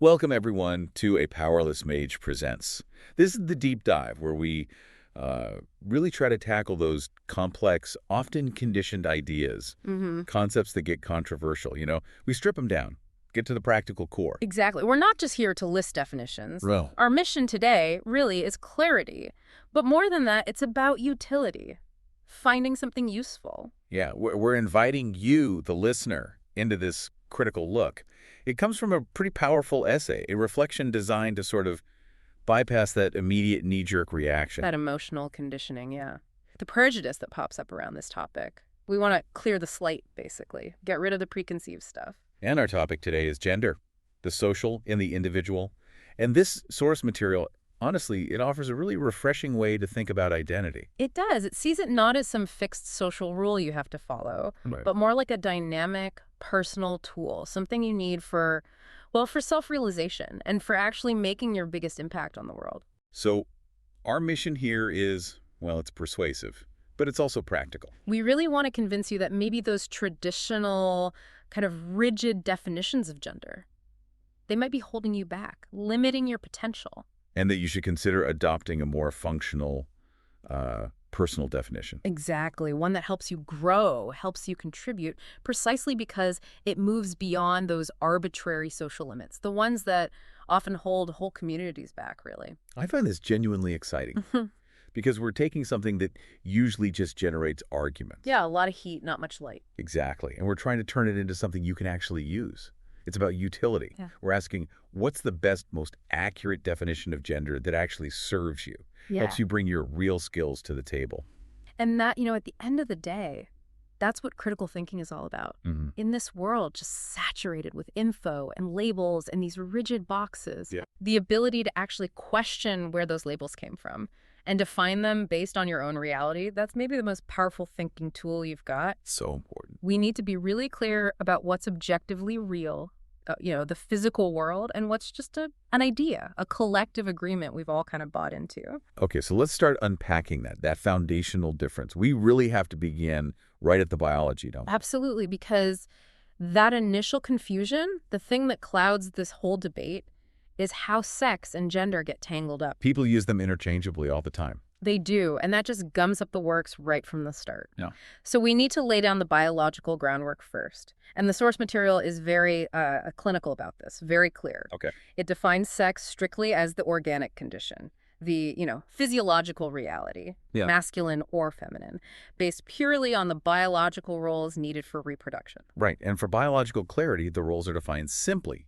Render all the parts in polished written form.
Welcome, everyone, to A Powerless Mage Presents. This is the deep dive where we really try to tackle those complex, often conditioned ideas, concepts that get controversial. We strip them down, get to the practical core. Exactly. We're not just here to list definitions. No. Our mission today really is clarity. But more than that, it's about utility, finding something useful. Yeah, we're inviting you, the listener, into this critical look. It comes from a pretty powerful essay, a reflection designed to sort of bypass that immediate knee-jerk reaction. That emotional conditioning, yeah. The prejudice that pops up around this topic. We want to clear the slate, basically. Get rid of the preconceived stuff. And our topic today is gender, the social in the individual. And this source material, honestly, it offers a really refreshing way to think about identity. It does. It sees it not as some fixed social rule you have to follow, but more like a dynamic, personal tool, something you need for self-realization and for actually making your biggest impact on the world. So our mission here is, it's persuasive, but it's also practical. We really want to convince you that maybe those traditional, kind of rigid definitions of gender, they might be holding you back, limiting your potential. And that you should consider adopting a more functional, personal definition. Exactly. One that helps you grow, helps you contribute, precisely because it moves beyond those arbitrary social limits, the ones that often hold whole communities back, really. I find this genuinely exciting because we're taking something that usually just generates arguments. Yeah, a lot of heat, not much light. Exactly. And we're trying to turn it into something you can actually use. It's about utility. Yeah. We're asking, what's the best, most accurate definition of gender that actually serves you, helps you bring your real skills to the table? And that, at the end of the day, that's what critical thinking is all about. In this world just saturated with info and labels and these rigid boxes, the ability to actually question where those labels came from and define them based on your own reality, that's maybe the most powerful thinking tool you've got. So important. We need to be really clear about what's objectively real, the physical world, and what's just an idea, a collective agreement we've all kind of bought into. Okay, so let's start unpacking that foundational difference. We really have to begin right at the biology, don't we? Absolutely, because that initial confusion, the thing that clouds this whole debate, is how sex and gender get tangled up. People use them interchangeably all the time. They do, and that just gums up the works right from the start. Yeah. So we need to lay down the biological groundwork first. And the source material is very clinical about this, very clear. Okay. It defines sex strictly as the organic condition, the, physiological reality, masculine or feminine, based purely on the biological roles needed for reproduction. Right, and for biological clarity, the roles are defined simply,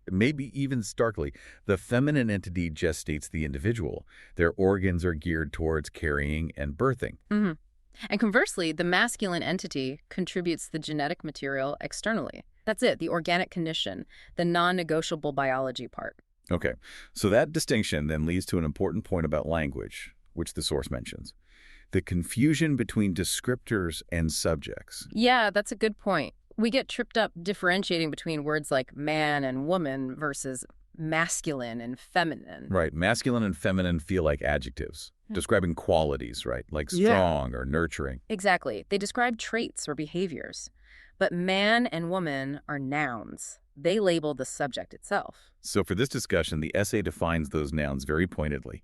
maybe even starkly. The feminine entity gestates the individual. Their organs are geared towards carrying and birthing. And conversely, the masculine entity contributes the genetic material externally. That's it, the organic condition, the non-negotiable biology part. Okay, so that distinction then leads to an important point about language, which the source mentions. The confusion between descriptors and subjects. Yeah, that's a good point. We get tripped up differentiating between words like man and woman versus masculine and feminine. Right. Masculine and feminine feel like adjectives, describing qualities, right? Like strong or nurturing. Exactly. They describe traits or behaviors. But man and woman are nouns. They label the subject itself. So for this discussion, the essay defines those nouns very pointedly.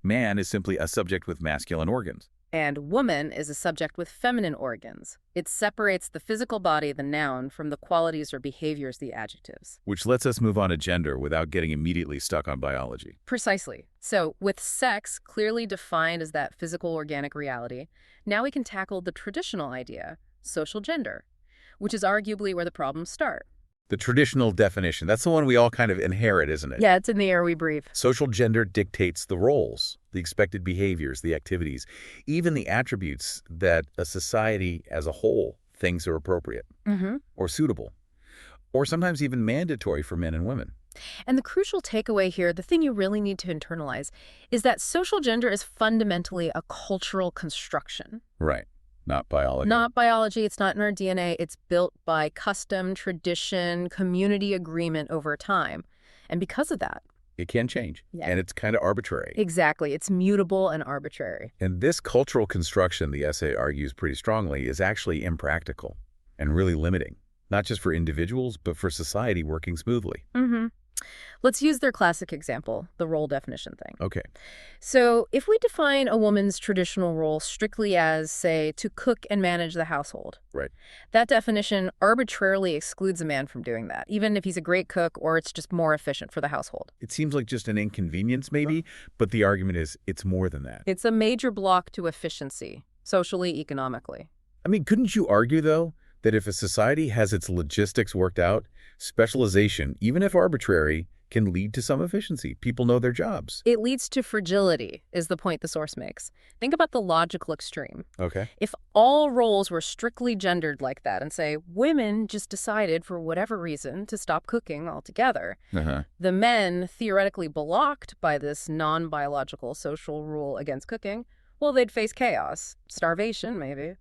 Man is simply a subject with masculine organs. And woman is a subject with feminine organs. It separates the physical body, the noun, from the qualities or behaviors, the adjectives. Which lets us move on to gender without getting immediately stuck on biology. Precisely. So with sex clearly defined as that physical organic reality, now we can tackle the traditional idea, social gender, which is arguably where the problems start. The traditional definition, that's the one we all kind of inherit, isn't it? Yeah, it's in the air we breathe. Social gender dictates the roles, the expected behaviors, the activities, even the attributes that a society as a whole thinks are appropriate or suitable, or sometimes even mandatory for men and women. And the crucial takeaway here, the thing you really need to internalize, is that social gender is fundamentally a cultural construction. Right. Not biology. Not biology. It's not in our DNA. It's built by custom, tradition, community agreement over time. And because of that, it can change. And it's kind of arbitrary. Exactly. It's mutable and arbitrary. And this cultural construction, the essay argues pretty strongly, is actually impractical and really limiting, not just for individuals, but for society working smoothly. Let's use their classic example, the role definition thing. Okay. So if we define a woman's traditional role strictly as, say, to cook and manage the household, Right. that definition arbitrarily excludes a man from doing that, even if he's a great cook or it's just more efficient for the household. It seems like just an inconvenience maybe, but the argument is it's more than that. It's a major block to efficiency, socially, economically. I mean, couldn't you argue, though, that if a society has its logistics worked out, specialization, even if arbitrary, can lead to some efficiency? People know their jobs. It leads to fragility, is the point the source makes. Think about the logical extreme. Okay. If all roles were strictly gendered like that and, say, women just decided for whatever reason to stop cooking altogether, the men, theoretically blocked by this non-biological social rule against cooking, well, they'd face chaos, starvation maybe.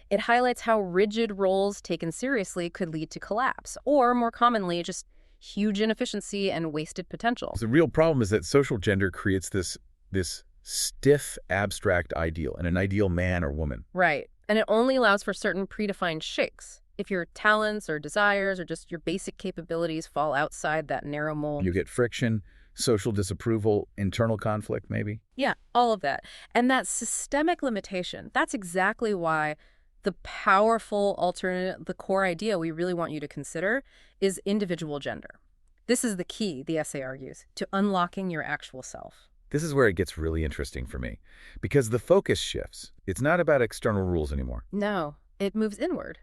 It highlights how rigid roles taken seriously could lead to collapse, or more commonly, just huge inefficiency and wasted potential. The real problem is that social gender creates this stiff, abstract ideal, and an ideal man or woman. Right. And it only allows for certain predefined shapes. If your talents or desires or just your basic capabilities fall outside that narrow mold. You get friction, social disapproval, internal conflict, maybe? Yeah, all of that. And that systemic limitation, that's exactly why the powerful alternate, the core idea we really want you to consider is individual gender. This is the key, the essay argues, to unlocking your actual self. This is where it gets really interesting for me, because the focus shifts. It's not about external rules anymore. No, it moves inward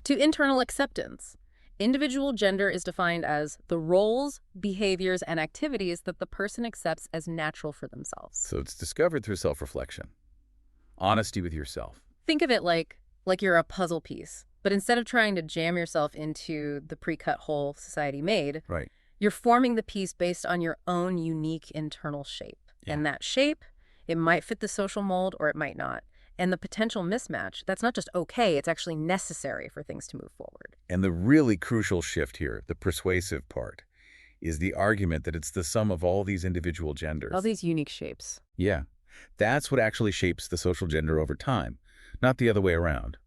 to internal acceptance. Individual gender is defined as the roles, behaviors, and activities that the person accepts as natural for themselves. So it's discovered through self-reflection, honesty with yourself. Think of it like you're a puzzle piece, but instead of trying to jam yourself into the pre-cut hole society made, Right. You're forming the piece based on your own unique internal shape. Yeah. And that shape, it might fit the social mold or it might not. And the potential mismatch, that's not just okay, it's actually necessary for things to move forward. And the really crucial shift here, the persuasive part, is the argument that it's the sum of all these individual genders. All these unique shapes. Yeah. That's what actually shapes the social gender over time, not the other way around.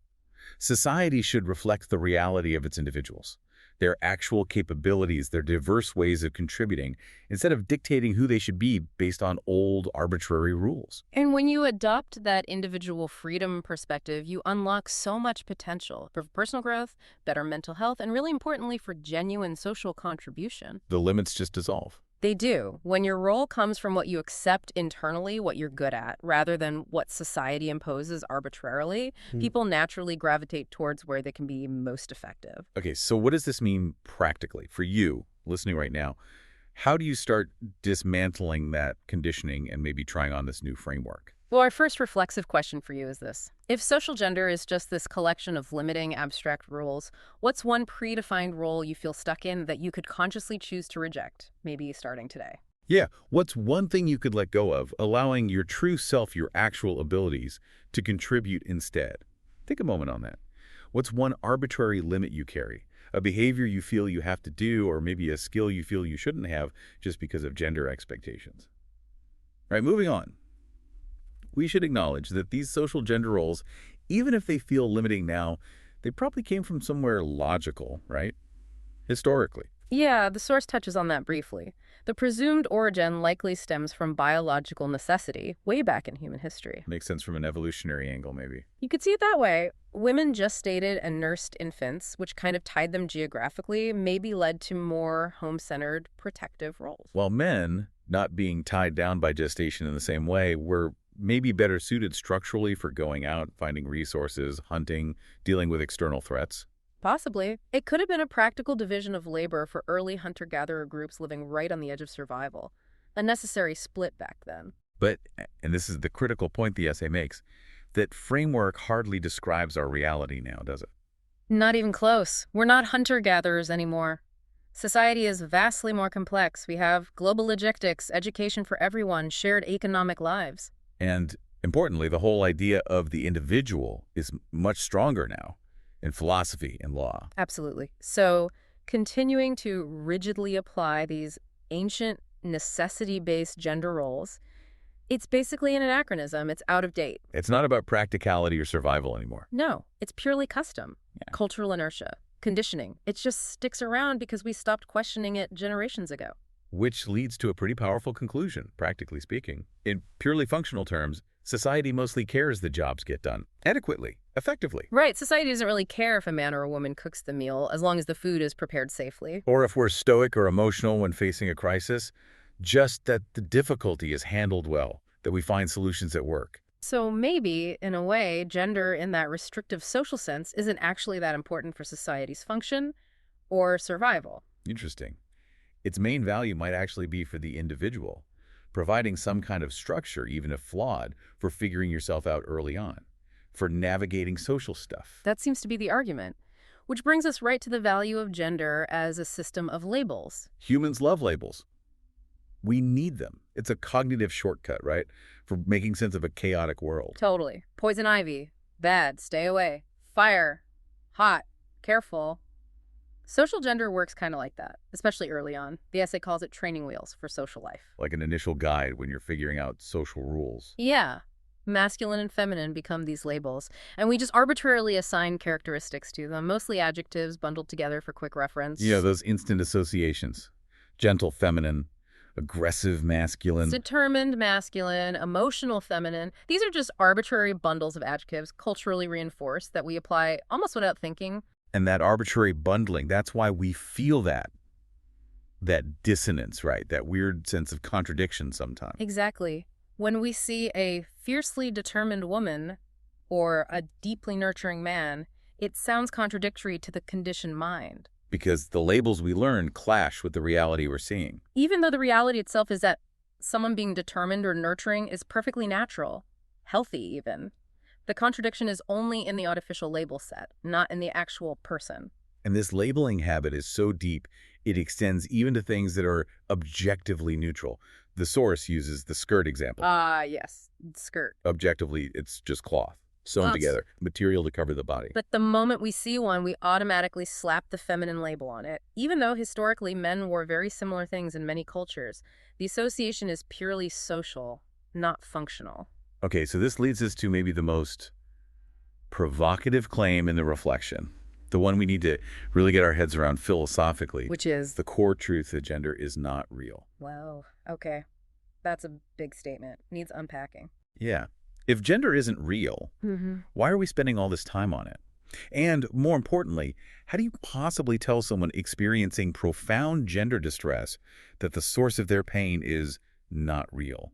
Society should reflect the reality of its individuals, their actual capabilities, their diverse ways of contributing, instead of dictating who they should be based on old, arbitrary rules. And when you adopt that individual freedom perspective, you unlock so much potential for personal growth, better mental health, and really importantly, for genuine social contribution. The limits just dissolve. They do. When your role comes from what you accept internally, what you're good at, rather than what society imposes arbitrarily, people naturally gravitate towards where they can be most effective. Okay, so what does this mean practically for you listening right now? How do you start dismantling that conditioning and maybe trying on this new framework? Well, our first reflexive question for you is this. If social gender is just this collection of limiting abstract rules, what's one predefined role you feel stuck in that you could consciously choose to reject, maybe starting today? Yeah, what's one thing you could let go of, allowing your true self, your actual abilities, to contribute instead? Take a moment on that. What's one arbitrary limit you carry? A behavior you feel you have to do, or maybe a skill you feel you shouldn't have just because of gender expectations? All right, moving on. We should acknowledge that these social gender roles, even if they feel limiting now, they probably came from somewhere logical, right? Historically. Yeah, the source touches on that briefly. The presumed origin likely stems from biological necessity way back in human history. Makes sense from an evolutionary angle, maybe. You could see it that way. Women gestated and nursed infants, which kind of tied them geographically, maybe led to more home-centered protective roles. While men, not being tied down by gestation in the same way, were maybe better suited structurally for going out, finding resources, hunting, dealing with external threats. Possibly. It could have been a practical division of labor for early hunter-gatherer groups living right on the edge of survival. A necessary split back then. But, and this is the critical point the essay makes, that framework hardly describes our reality now, does it? Not even close. We're not hunter-gatherers anymore. Society is vastly more complex. We have global logistics, education for everyone, shared economic lives. And importantly, the whole idea of the individual is much stronger now in philosophy and law. Absolutely. So continuing to rigidly apply these ancient necessity-based gender roles, it's basically an anachronism. It's out of date. It's not about practicality or survival anymore. No, it's purely custom, cultural inertia, conditioning. It just sticks around because we stopped questioning it generations ago. Which leads to a pretty powerful conclusion, practically speaking. In purely functional terms, society mostly cares that jobs get done adequately, effectively. Right. Society doesn't really care if a man or a woman cooks the meal as long as the food is prepared safely. Or if we're stoic or emotional when facing a crisis, just that the difficulty is handled well, that we find solutions that work. So maybe, in a way, gender in that restrictive social sense isn't actually that important for society's function or survival. Interesting. Its main value might actually be for the individual, providing some kind of structure, even if flawed, for figuring yourself out early on, for navigating social stuff. That seems to be the argument, which brings us right to the value of gender as a system of labels. Humans love labels. We need them. It's a cognitive shortcut, right, for making sense of a chaotic world. Totally. Poison ivy. Bad. Stay away. Fire. Hot. Careful. Social gender works kind of like that, especially early on. The essay calls it training wheels for social life. Like an initial guide when you're figuring out social rules. Yeah. Masculine and feminine become these labels, and we just arbitrarily assign characteristics to them, mostly adjectives bundled together for quick reference. You know, those instant associations. Gentle feminine, aggressive masculine. Determined masculine, emotional feminine. These are just arbitrary bundles of adjectives, culturally reinforced, that we apply almost without thinking. And that arbitrary bundling, that's why we feel that dissonance, right? That weird sense of contradiction sometimes. Exactly. When we see a fiercely determined woman or a deeply nurturing man, it sounds contradictory to the conditioned mind. Because the labels we learn clash with the reality we're seeing. Even though the reality itself is that someone being determined or nurturing is perfectly natural, healthy even. The contradiction is only in the artificial label set, not in the actual person. And this labeling habit is so deep, it extends even to things that are objectively neutral. The source uses the skirt example. Yes, skirt. Objectively, it's just cloth, sewn together, material to cover the body. But the moment we see one, we automatically slap the feminine label on it. Even though historically men wore very similar things in many cultures, the association is purely social, not functional. Okay, so this leads us to maybe the most provocative claim in the reflection, the one we need to really get our heads around philosophically. Which is? The core truth that gender is not real. Wow, okay. That's a big statement. Needs unpacking. Yeah. If gender isn't real, why are we spending all this time on it? And more importantly, how do you possibly tell someone experiencing profound gender distress that the source of their pain is not real?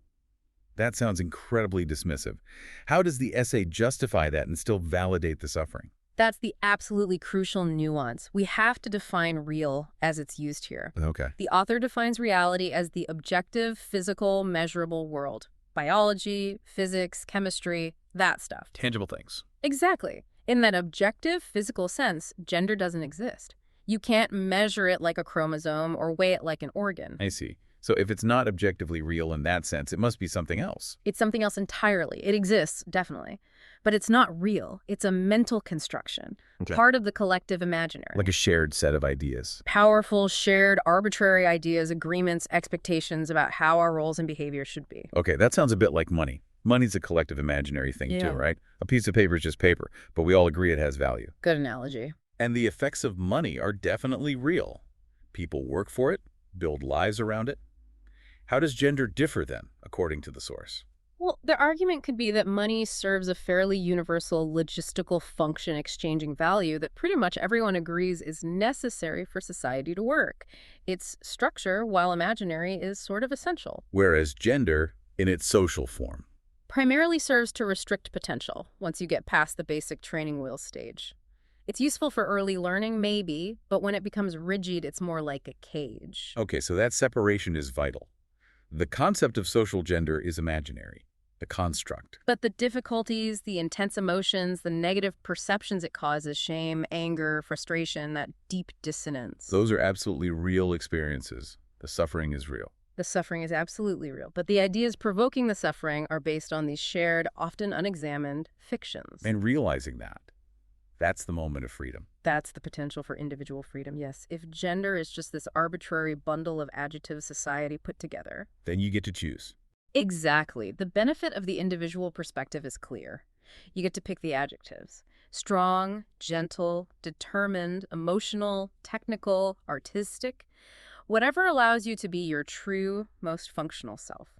That sounds incredibly dismissive. How does the essay justify that and still validate the suffering? That's the absolutely crucial nuance. We have to define real as it's used here. Okay. The author defines reality as the objective, physical, measurable world. Biology, physics, chemistry, that stuff. Tangible things. Exactly. In that objective, physical sense, gender doesn't exist. You can't measure it like a chromosome or weigh it like an organ. I see. So if it's not objectively real in that sense, it must be something else. It's something else entirely. It exists, definitely. But it's not real. It's a mental construction, part of the collective imaginary. Like a shared set of ideas. Powerful, shared, arbitrary ideas, agreements, expectations about how our roles and behaviors should be. Okay, that sounds a bit like money. Money's a collective imaginary thing too, right? A piece of paper is just paper, but we all agree it has value. Good analogy. And the effects of money are definitely real. People work for it, build lives around it. How does gender differ then, according to the source? Well, the argument could be that money serves a fairly universal logistical function exchanging value that pretty much everyone agrees is necessary for society to work. Its structure, while imaginary, is sort of essential. Whereas gender, in its social form, primarily serves to restrict potential once you get past the basic training wheel stage. It's useful for early learning, maybe, but when it becomes rigid, it's more like a cage. Okay, so that separation is vital. The concept of social gender is imaginary, the construct. But the difficulties, the intense emotions, the negative perceptions it causes, shame, anger, frustration, that deep dissonance. Those are absolutely real experiences. The suffering is real. The suffering is absolutely real, but the ideas provoking the suffering are based on these shared, often unexamined fictions. And realizing that, that's the moment of freedom. That's the potential for individual freedom, yes. If gender is just this arbitrary bundle of adjectives society put together, then you get to choose. Exactly. The benefit of the individual perspective is clear. You get to pick the adjectives. Strong, gentle, determined, emotional, technical, artistic. Whatever allows you to be your true, most functional self.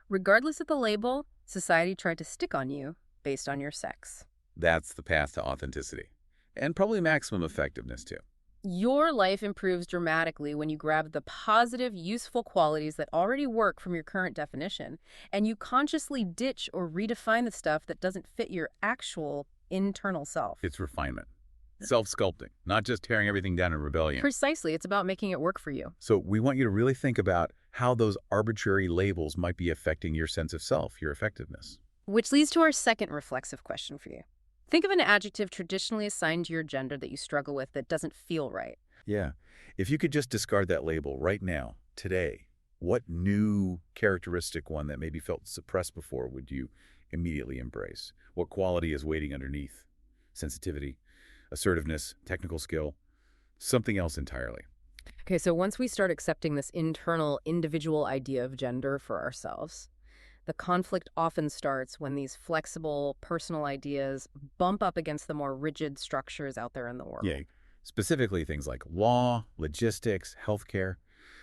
Regardless of the label, society tried to stick on you based on your sex. That's the path to authenticity. And probably maximum effectiveness, too. Your life improves dramatically when you grab the positive, useful qualities that already work from your current definition, and you consciously ditch or redefine the stuff that doesn't fit your actual internal self. It's refinement. Self-sculpting, not just tearing everything down in rebellion. Precisely. It's about making it work for you. So we want you to really think about how those arbitrary labels might be affecting your sense of self, your effectiveness. Which leads to our second reflexive question for you. Think of an adjective traditionally assigned to your gender that you struggle with that doesn't feel right. Yeah. If you could just discard that label right now, today, what new characteristic one that maybe felt suppressed before would you immediately embrace? What quality is waiting underneath? Sensitivity, assertiveness, technical skill, something else entirely. Okay, so once we start accepting this internal, individual idea of gender for ourselves, the conflict often starts when these flexible, personal ideas bump up against the more rigid structures out there in the world. Yeah, specifically things like law, logistics, healthcare.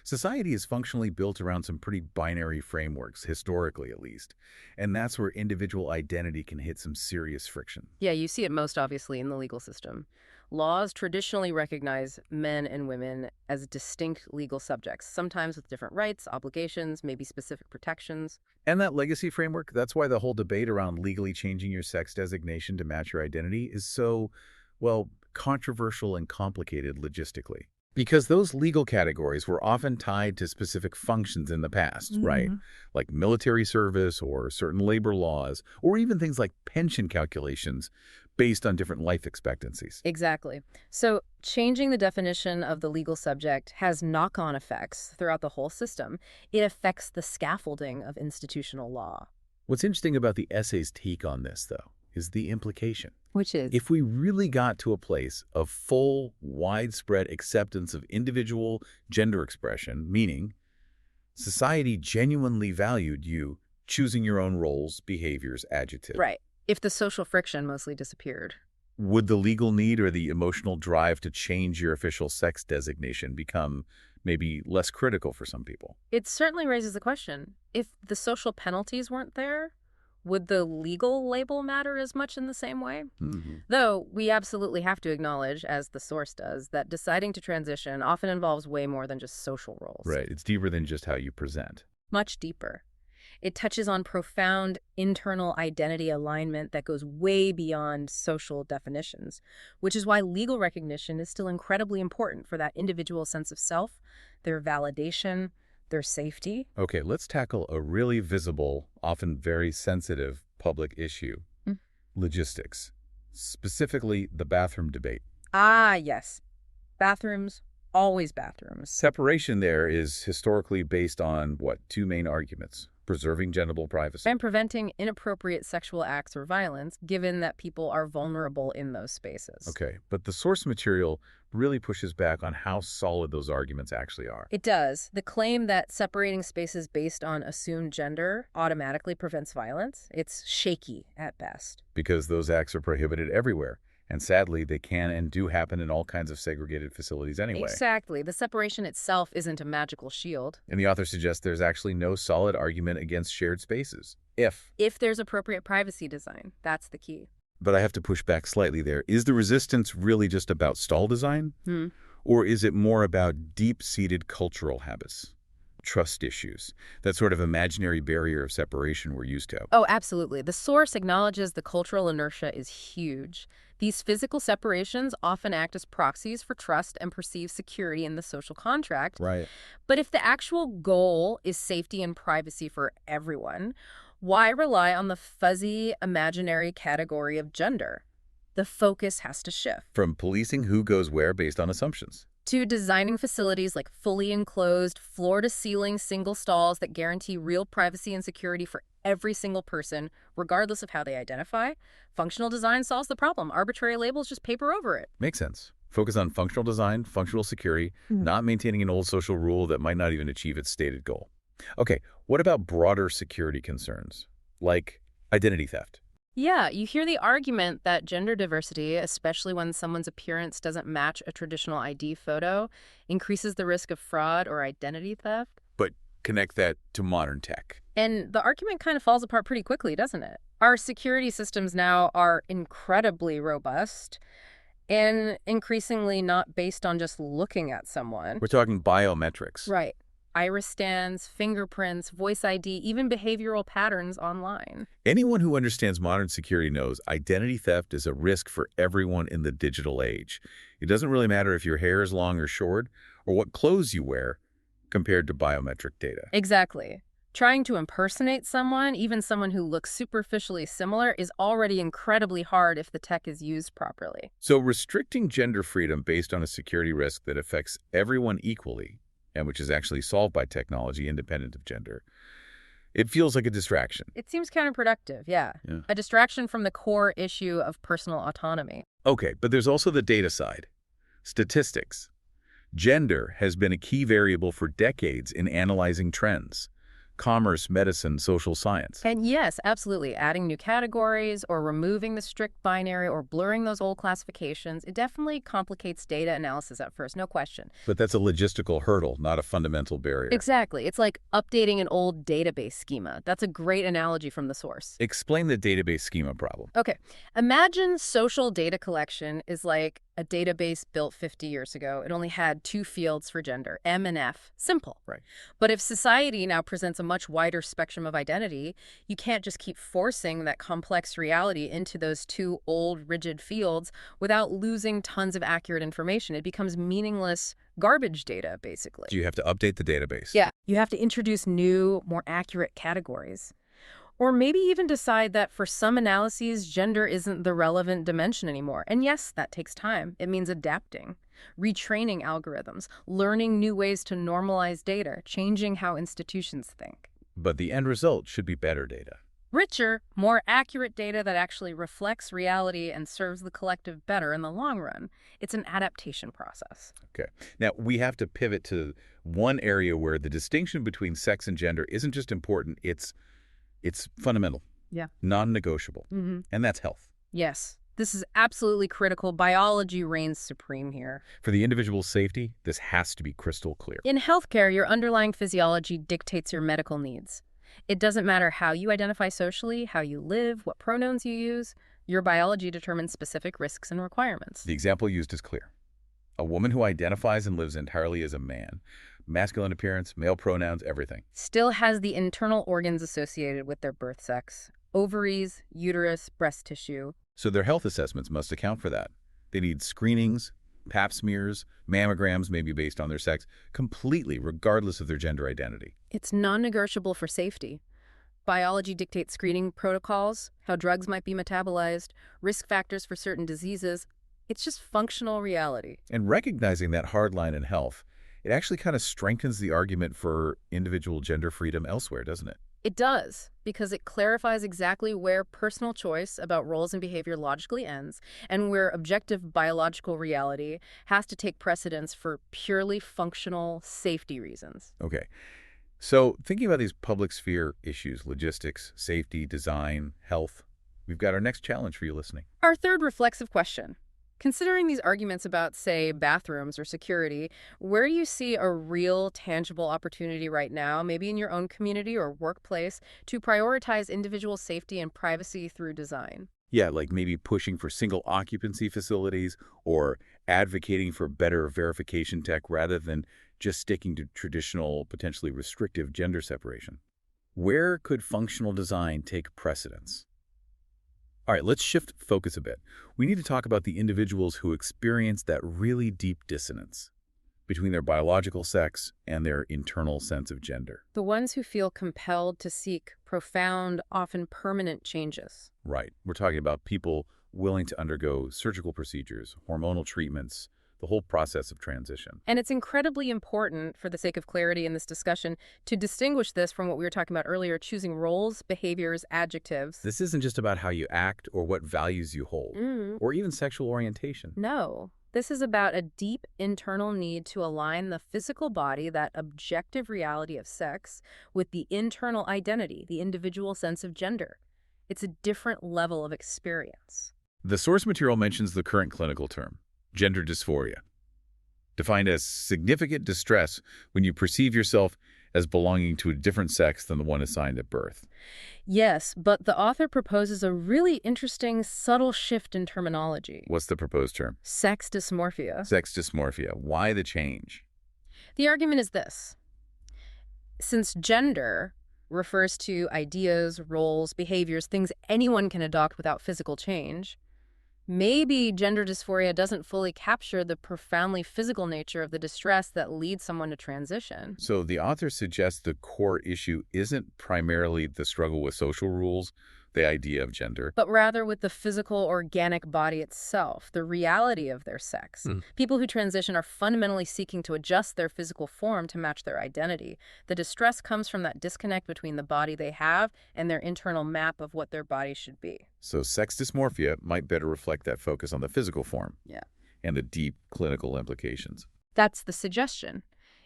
Society is functionally built around some pretty binary frameworks, historically at least. And that's where individual identity can hit some serious friction. Yeah, you see it most obviously in the legal system. Laws traditionally recognize men and women as distinct legal subjects, sometimes with different rights, obligations, maybe specific protections. And that legacy framework, that's why the whole debate around legally changing your sex designation to match your identity is so, well, controversial and complicated logistically. Because those legal categories were often tied to specific functions in the past, right? Like military service or certain labor laws, or even things like pension calculations based on different life expectancies. Exactly. So changing the definition of the legal subject has knock-on effects throughout the whole system. It affects the scaffolding of institutional law. What's interesting about the essay's take on this, though, is the implication. Which is? If we really got to a place of full, widespread acceptance of individual gender expression, meaning society genuinely valued you choosing your own roles, behaviors, adjectives. Right. If the social friction mostly disappeared. Would the legal need or the emotional drive to change your official sex designation become maybe less critical for some people? It certainly raises the question. If the social penalties weren't there, would the legal label matter as much in the same way? Though we absolutely have to acknowledge, as the source does, that deciding to transition often involves way more than just social roles. Right. It's deeper than just how you present. Much deeper. It touches on profound internal identity alignment that goes way beyond social definitions, which is why legal recognition is still incredibly important for that individual sense of self, their validation, their safety. Okay, let's tackle a really visible, often very sensitive public issue. Logistics. Specifically, the bathroom debate. Ah, yes. Bathrooms, always bathrooms. Separation there is historically based on, what, two main arguments? Preserving genital privacy. And preventing inappropriate sexual acts or violence, given that people are vulnerable in those spaces. Okay, but the source material really pushes back on how solid those arguments actually are. It does. The claim that separating spaces based on assumed gender automatically prevents violence, it's shaky at best. Because those acts are prohibited everywhere. And sadly, they can and do happen in all kinds of segregated facilities anyway. Exactly. The separation itself isn't a magical shield. And the author suggests there's actually no solid argument against shared spaces. If there's appropriate privacy design, that's the key. But I have to push back slightly there. Is the resistance really just about stall design? Or is it more about deep-seated cultural habits? Trust issues, that sort of imaginary barrier of separation we're used to. Oh, absolutely. The source acknowledges the cultural inertia is huge. These physical separations often act as proxies for trust and perceived security in the social contract. Right. But if the actual goal is safety and privacy for everyone, why rely on the fuzzy, imaginary category of gender? The focus has to shift. From policing who goes where based on assumptions. To designing facilities like fully enclosed, floor-to-ceiling single stalls that guarantee real privacy and security for every single person, regardless of how they identify. Functional design solves the problem. Arbitrary labels just paper over it. Makes sense. Focus on functional design, functional security, not maintaining an old social rule that might not even achieve its stated goal. Okay, what about broader security concerns, like identity theft? Yeah, you hear the argument that gender diversity, especially when someone's appearance doesn't match a traditional ID photo, increases the risk of fraud or identity theft. But connect that to modern tech. And the argument kind of falls apart pretty quickly, doesn't it? Our security systems now are incredibly robust and increasingly not based on just looking at someone. We're talking biometrics. Right. Iris scans, fingerprints, voice ID, even behavioral patterns online. Anyone who understands modern security knows identity theft is a risk for everyone in the digital age. It doesn't really matter if your hair is long or short or what clothes you wear compared to biometric data. Exactly. Trying to impersonate someone, even someone who looks superficially similar, is already incredibly hard if the tech is used properly. So restricting gender freedom based on a security risk that affects everyone equally, and which is actually solved by technology independent of gender, it feels like a distraction. It seems counterproductive, yeah. A distraction from the core issue of personal autonomy. Okay, but there's also the data side. Statistics. Gender has been a key variable for decades in analyzing trends. Commerce, medicine, social science. And yes, absolutely, adding new categories or removing the strict binary or blurring those old classifications, it definitely complicates data analysis at first, no question. But that's a logistical hurdle, not a fundamental barrier. Exactly. It's like updating an old database schema. That's a great analogy from the source. Explain the database schema problem. Okay. Imagine social data collection is like a database built 50 years ago. It only had two fields for gender, M and F. Simple. Right. But if society now presents a much wider spectrum of identity, you can't just keep forcing that complex reality into those two old, rigid fields without losing tons of accurate information. It becomes meaningless garbage data, basically. Do you have to update the database? Yeah. You have to introduce new, more accurate categories. Or maybe even decide that for some analyses, gender isn't the relevant dimension anymore. And yes, that takes time. It means adapting, retraining algorithms, learning new ways to normalize data, changing how institutions think. But the end result should be better data. Richer, more accurate data that actually reflects reality and serves the collective better in the long run. It's an adaptation process. Okay. Now, we have to pivot to one area where the distinction between sex and gender isn't just important, it's fundamental. Yeah. Non-negotiable. And that's health. Yes. This is absolutely critical. Biology reigns supreme here. For the individual's safety, this has to be crystal clear. In healthcare, your underlying physiology dictates your medical needs. It doesn't matter how you identify socially, how you live, what pronouns you use. Your biology determines specific risks and requirements. The example used is clear. A woman who identifies and lives entirely as a man, masculine appearance, male pronouns, everything, still has the internal organs associated with their birth sex: ovaries, uterus, breast tissue. So their health assessments must account for that. They need screenings, pap smears, mammograms, maybe based on their sex, completely regardless of their gender identity. It's non-negotiable for safety. Biology dictates screening protocols, how drugs might be metabolized, risk factors for certain diseases. It's just functional reality. And recognizing that hard line in health, it actually kind of strengthens the argument for individual gender freedom elsewhere, doesn't it? It does, because it clarifies exactly where personal choice about roles and behavior logically ends and where objective biological reality has to take precedence for purely functional safety reasons. Okay. So thinking about these public sphere issues, logistics, safety, design, health, we've got our next challenge for you listening. Our third reflexive question. Considering these arguments about, say, bathrooms or security, where do you see a real, tangible opportunity right now, maybe in your own community or workplace, to prioritize individual safety and privacy through design? Yeah, like maybe pushing for single occupancy facilities or advocating for better verification tech rather than just sticking to traditional, potentially restrictive gender separation. Where could functional design take precedence? All right, let's shift focus a bit. We need to talk about the individuals who experience that really deep dissonance between their biological sex and their internal sense of gender. The ones who feel compelled to seek profound, often permanent changes. Right. We're talking about people willing to undergo surgical procedures, hormonal treatments, the whole process of transition. And it's incredibly important, for the sake of clarity in this discussion, to distinguish this from what we were talking about earlier, choosing roles, behaviors, adjectives. This isn't just about how you act or what values you hold, or even sexual orientation. No. This is about a deep internal need to align the physical body, that objective reality of sex, with the internal identity, the individual sense of gender. It's a different level of experience. The source material mentions the current clinical term, gender dysphoria, defined as significant distress when you perceive yourself as belonging to a different sex than the one assigned at birth. Yes, but the author proposes a really interesting, subtle shift in terminology. What's the proposed term? Sex dysmorphia. Sex dysmorphia. Why the change? The argument is this. Since gender refers to ideas, roles, behaviors, things anyone can adopt without physical change, maybe gender dysphoria doesn't fully capture the profoundly physical nature of the distress that leads someone to transition. So the author suggests the core issue isn't primarily the struggle with social rules, the idea of gender, But rather with the physical, organic body itself, the reality of their sex. People who transition are fundamentally seeking to adjust their physical form to match their identity. The distress comes from that disconnect between the body they have and their internal map of what their body should be. So sex dysmorphia might better reflect that focus on the physical form and the deep clinical implications. That's the suggestion.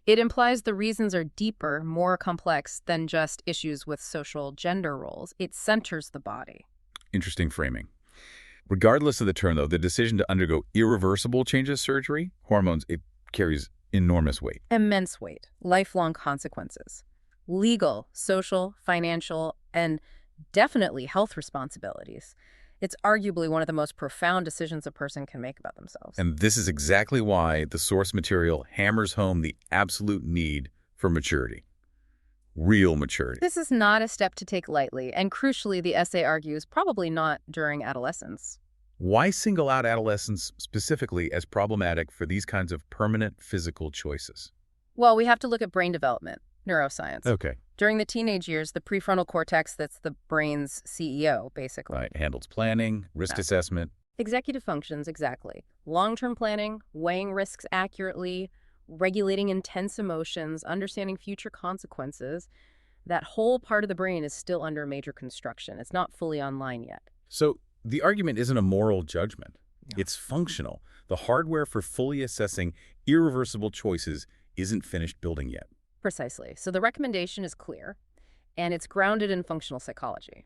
It implies the reasons are deeper, more complex than just issues with social gender roles. It centers the body. Interesting framing. Regardless of the term, though, the decision to undergo irreversible changes surgery, hormones, it carries enormous weight. Immense weight, lifelong consequences. Legal, social, financial, and definitely health responsibilities. It's arguably one of the most profound decisions a person can make about themselves. And this is exactly why the source material hammers home the absolute need for maturity. Real maturity. This is not a step to take lightly, and crucially, the essay argues probably not during adolescence. Why single out adolescence specifically as problematic for these kinds of permanent physical choices? Well, we have to look at brain development, neuroscience. Okay. During the teenage years, the prefrontal cortex, that's the brain's CEO, basically. Right. Handles planning, risk assessment. Executive functions, exactly. Long-term planning, weighing risks accurately, regulating intense emotions, understanding future consequences. That whole part of the brain is still under major construction. It's not fully online yet. So the argument isn't a moral judgment. It's functional. The hardware for fully assessing irreversible choices isn't finished building yet. Precisely. So the recommendation is clear, and it's grounded in functional psychology.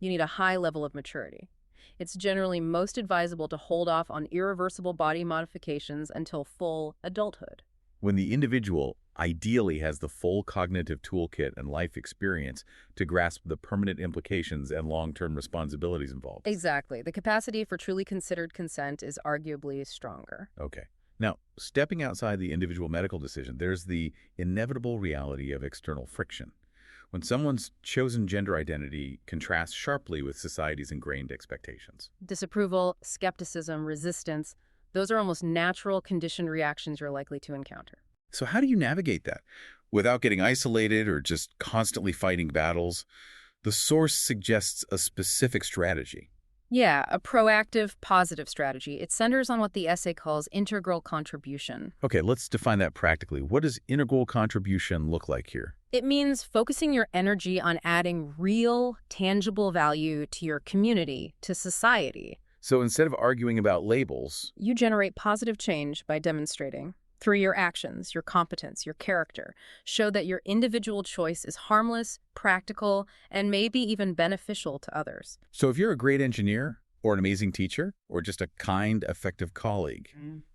You need a high level of maturity. It's generally most advisable to hold off on irreversible body modifications until full adulthood. When the individual ideally has the full cognitive toolkit and life experience to grasp the permanent implications and long-term responsibilities involved. Exactly. The capacity for truly considered consent is arguably stronger. Okay. Now, stepping outside the individual medical decision, there's the inevitable reality of external friction. When someone's chosen gender identity contrasts sharply with society's ingrained expectations. Disapproval, skepticism, resistance, those are almost natural conditioned reactions you're likely to encounter. So how do you navigate that? Without getting isolated or just constantly fighting battles, the source suggests a specific strategy. Yeah, a proactive, positive strategy. It centers on what the essay calls integral contribution. Okay, let's define that practically. What does integral contribution look like here? It means focusing your energy on adding real, tangible value to your community, to society. So instead of arguing about labels, you generate positive change by demonstrating. Through your actions, your competence, your character, show that your individual choice is harmless, practical, and maybe even beneficial to others. So if you're a great engineer, or an amazing teacher, or just a kind, effective colleague,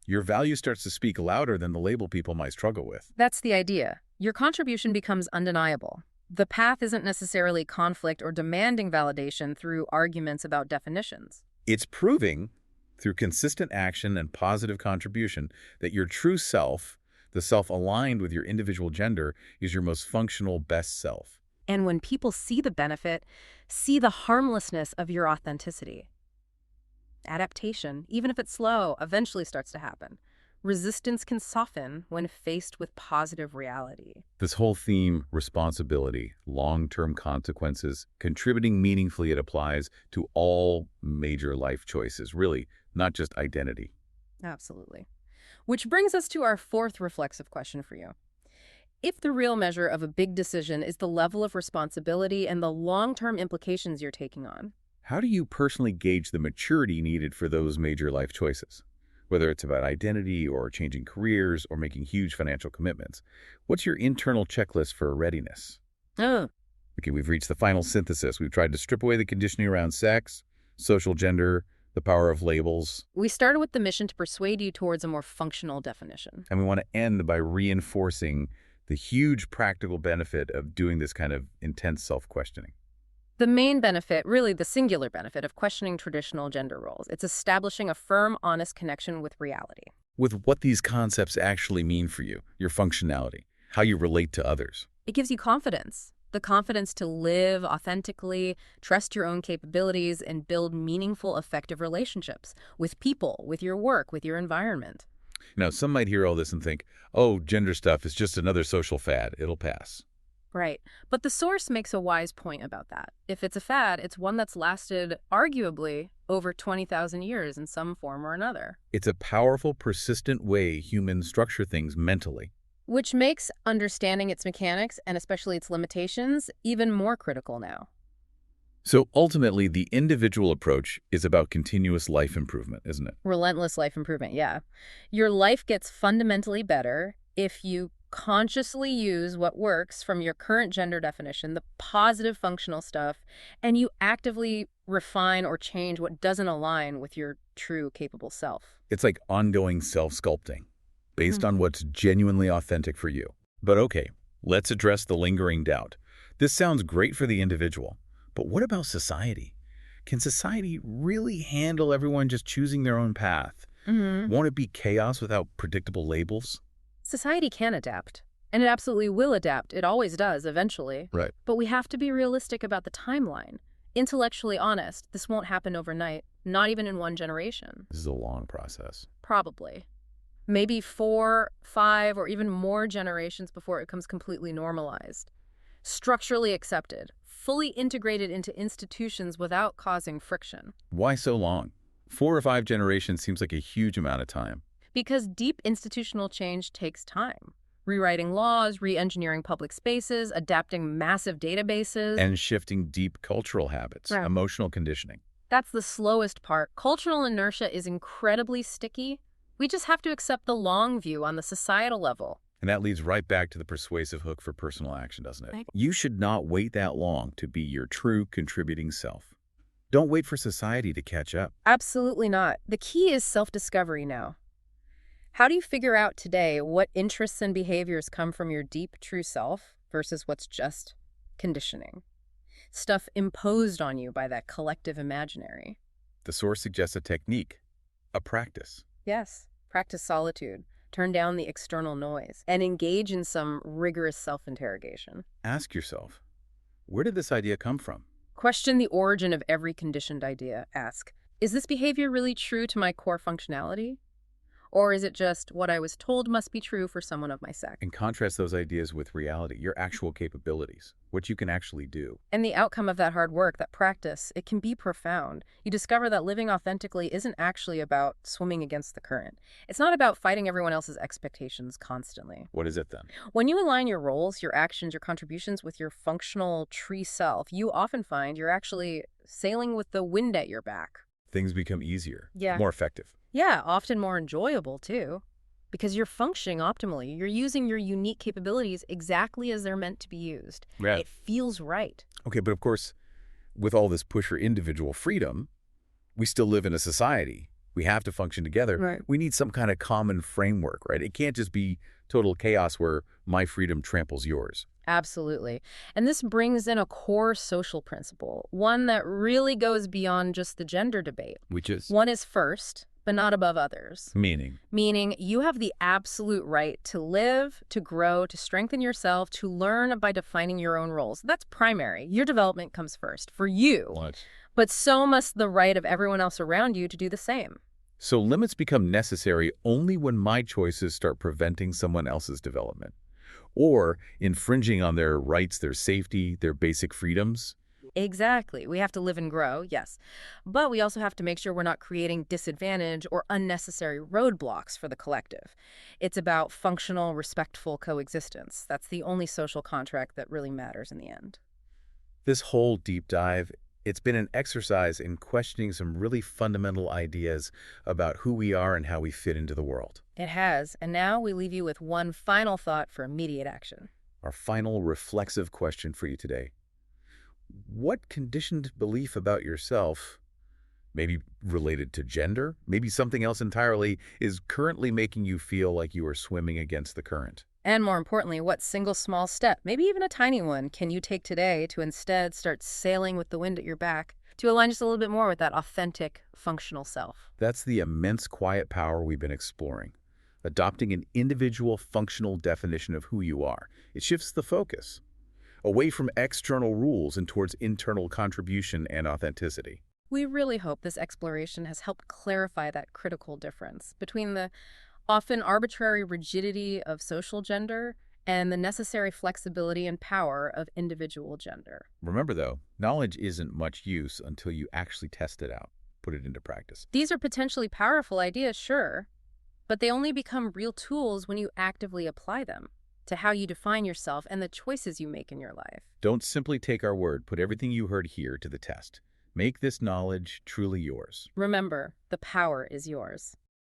your value starts to speak louder than the label people might struggle with. That's the idea. Your contribution becomes undeniable. The path isn't necessarily conflict or demanding validation through arguments about definitions. It's proving, through consistent action and positive contribution, that your true self, the self aligned with your individual gender, is your most functional, best self. And when people see the benefit, see the harmlessness of your authenticity. Adaptation, even if it's slow, eventually starts to happen. Resistance can soften when faced with positive reality. This whole theme, responsibility, long-term consequences, contributing meaningfully, it applies to all major life choices, really, not just identity. Absolutely. Which brings us to our fourth reflexive question for you. If the real measure of a big decision is the level of responsibility and the long-term implications you're taking on, how do you personally gauge the maturity needed for those major life choices? Whether it's about identity or changing careers or making huge financial commitments, what's your internal checklist for readiness? Okay, we've reached the final synthesis. We've tried to strip away the conditioning around sex, social gender, the power of labels. We started with the mission to persuade you towards a more functional definition. And we want to end by reinforcing the huge practical benefit of doing this kind of intense self-questioning. The main benefit, really the singular benefit, of questioning traditional gender roles, it's establishing a firm, honest connection with reality. With what these concepts actually mean for you, your functionality, how you relate to others. It gives you confidence. The confidence to live authentically, trust your own capabilities, and build meaningful, effective relationships with people, with your work, with your environment. Now, some might hear all this and think, oh, gender stuff is just another social fad. It'll pass. Right. But the source makes a wise point about that. If it's a fad, it's one that's lasted, arguably, over 20,000 years in some form or another. It's a powerful, persistent way humans structure things mentally. Which makes understanding its mechanics, and especially its limitations, even more critical now. So ultimately, the individual approach is about continuous life improvement, isn't it? Relentless life improvement, yeah. Your life gets fundamentally better if you consciously use what works from your current gender definition, the positive functional stuff, and you actively refine or change what doesn't align with your true capable self. It's like ongoing self-sculpting, based on what's genuinely authentic for you. But okay, let's address the lingering doubt. This sounds great for the individual, but what about society? Can society really handle everyone just choosing their own path? Won't it be chaos without predictable labels? Society can adapt, and it absolutely will adapt. It always does, eventually. Right. But we have to be realistic about the timeline. Intellectually honest, this won't happen overnight, not even in one generation. This is a long process. Probably. Maybe 4, 5, or even more generations before it becomes completely normalized. Structurally accepted, fully integrated into institutions without causing friction. Why so long? 4 or 5 generations seems like a huge amount of time. Because deep institutional change takes time. Rewriting laws, re-engineering public spaces, adapting massive databases. And shifting deep cultural habits, Right. emotional conditioning. That's the slowest part. Cultural inertia is incredibly sticky. We just have to accept the long view on the societal level. And that leads right back to the persuasive hook for personal action, doesn't it? You should not wait that long to be your true contributing self. Don't wait for society to catch up. Absolutely not. The key is self-discovery now. How do you figure out today what interests and behaviors come from your deep, true self versus what's just conditioning? Stuff imposed on you by that collective imaginary. The source suggests a technique, a practice. Yes, practice solitude, turn down the external noise, and engage in some rigorous self-interrogation. Ask yourself, where did this idea come from? Question the origin of every conditioned idea. Ask, is this behavior really true to my core functionality? Or is it just what I was told must be true for someone of my sex? And contrast those ideas with reality, your actual capabilities, what you can actually do. And the outcome of that hard work, that practice, it can be profound. You discover that living authentically isn't actually about swimming against the current. It's not about fighting everyone else's expectations constantly. What is it then? When you align your roles, your actions, your contributions with your functional tree self, you often find you're actually sailing with the wind at your back. Things become easier, Yeah. more effective. Yeah, often more enjoyable, too. Because you're functioning optimally. You're using your unique capabilities exactly as they're meant to be used. Yeah. It feels right. Okay, but of course, with all this push for individual freedom, we still live in a society. We have to function together. Right. We need some kind of common framework, right? It can't just be total chaos where my freedom tramples yours. Absolutely. And this brings in a core social principle, one that really goes beyond just the gender debate. Which is? One is first, but not above others. Meaning? Meaning you have the absolute right to live, to grow, to strengthen yourself, to learn by defining your own roles. That's primary. Your development comes first for you. What? But so must the right of everyone else around you to do the same. So limits become necessary only when my choices start preventing someone else's development or infringing on their rights, their safety, their basic freedoms. Exactly. We have to live and grow, yes. But we also have to make sure we're not creating disadvantage or unnecessary roadblocks for the collective. It's about functional, respectful coexistence. That's the only social contract that really matters in the end. This whole deep dive, it's been an exercise in questioning some really fundamental ideas about who we are and how we fit into the world. It has. And now we leave you with one final thought for immediate action. Our final reflexive question for you today. What conditioned belief about yourself, maybe related to gender, maybe something else entirely, is currently making you feel like you are swimming against the current? And more importantly, what single small step, maybe even a tiny one, can you take today to instead start sailing with the wind at your back to align just a little bit more with that authentic, functional self? That's the immense quiet power we've been exploring. Adopting an individual functional definition of who you are. It shifts the focus away from external rules and towards internal contribution and authenticity. We really hope this exploration has helped clarify that critical difference between the often arbitrary rigidity of social gender and the necessary flexibility and power of individual gender. Remember, though, knowledge isn't much use until you actually test it out, put it into practice. These are potentially powerful ideas, sure, but they only become real tools when you actively apply them to how you define yourself and the choices you make in your life. Don't simply take our word. Put everything you heard here to the test. Make this knowledge truly yours. Remember, the power is yours.